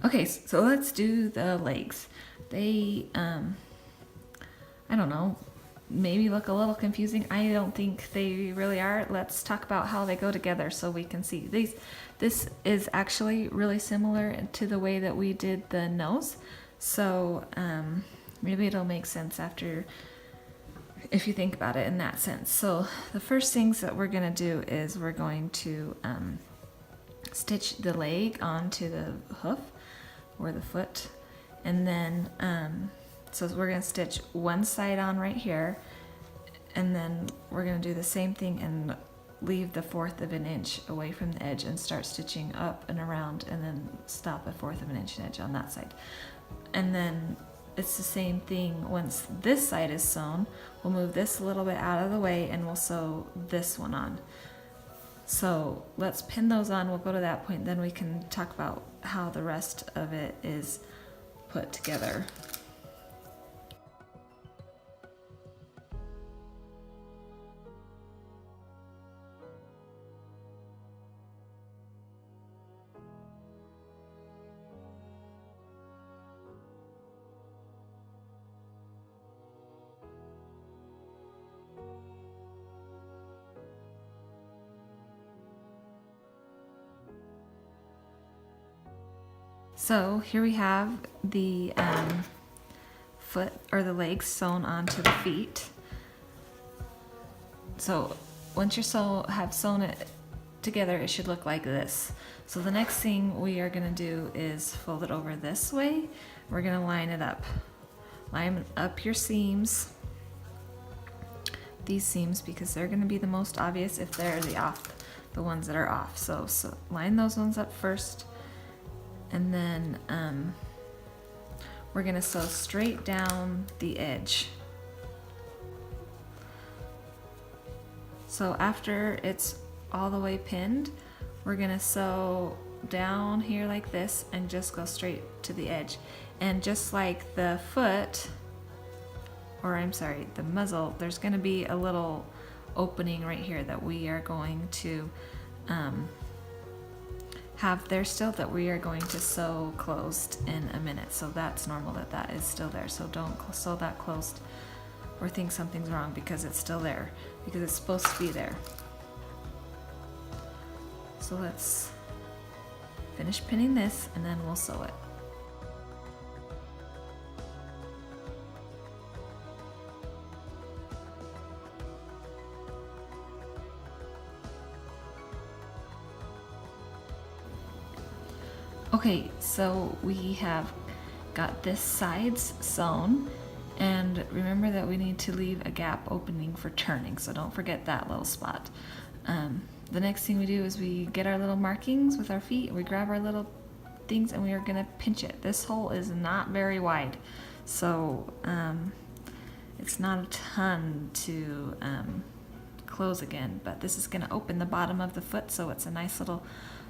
Okay, so let's do the legs. They, I don't know, maybe look a little confusing. I don't think they really are. Let's talk about how they go together so we can see. This is actually really similar to the way that we did the nose. So maybe it'll make sense after, if you think about it in that sense. So the first things that we're gonna do is we're going to stitch the leg onto the hoof or the foot, and then so we're going to stitch one side on right here, and then we're going to do the same thing and leave the 1/4 of an inch away from the edge and start stitching up and around, and then stop a 1/4 of an inch edge on that side. And then it's the same thing once this side is sewn. We'll move this a little bit out of the way and we'll sew this one on. So let's pin those on. We'll go to that point, then we can talk about how the rest of it is put together. So here we have the foot or the legs sewn onto the feet. So once you have sewn it together, it should look like this. So the next thing we are going to do is fold it over this way. We're going to line it up. Line up your seams. These seams, because they're going to be the most obvious if they're the ones that are off. So line those ones up first. And then we're going to sew straight down the edge. So after it's all the way pinned, we're going to sew down here like this and just go straight to the edge. And just like the foot, or I'm sorry, the muzzle, there's going to be a little opening right here that we are going to have there still, that we are going to sew closed in a minute. So that's normal that is still there. So don't sew that closed or think something's wrong, because it's still there, because it's supposed to be there. So let's finish pinning this and then we'll sew it. Okay, so we have got this sides sewn, and remember that we need to leave a gap opening for turning, so don't forget that little spot. The next thing we do is we get our little markings with our feet, we grab our little things, and we are going to pinch it. This hole is not very wide, so it's not a ton to close again, but this is going to open the bottom of the foot, so it's a nice little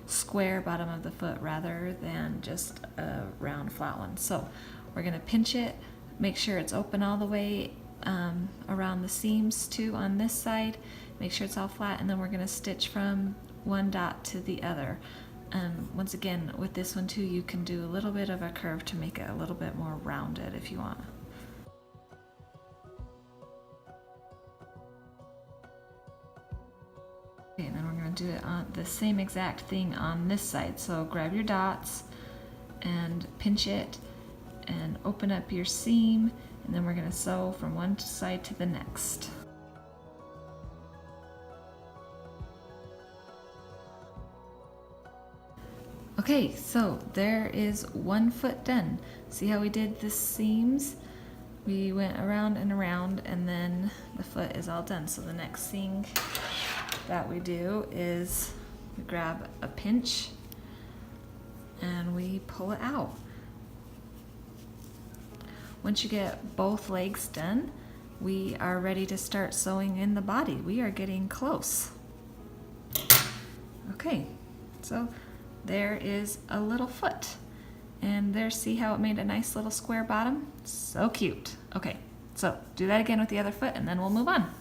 square bottom of the foot rather than just a round flat one. So we're going to pinch it, make sure it's open all the way around the seams too on this side, make sure it's all flat, and then we're going to stitch from one dot to the other. Once again, with this one too, you can do a little bit of a curve to make it a little bit more rounded if you want. Okay, and then we're going to do it on the same exact thing on this side. So grab your dots and pinch it and open up your seam, and then we're going to sew from one side to the next. Okay, so there is one foot done. See how we did the seams? We went around and around, and then the foot is all done. So the next thing that we do is we grab a pinch and we pull it out. Once you get both legs done, we are ready to start sewing in the body. We are getting close. Okay, so there is a little foot, and there, see how it made a nice little square bottom? So cute. Okay, so do that again with the other foot and then we'll move on.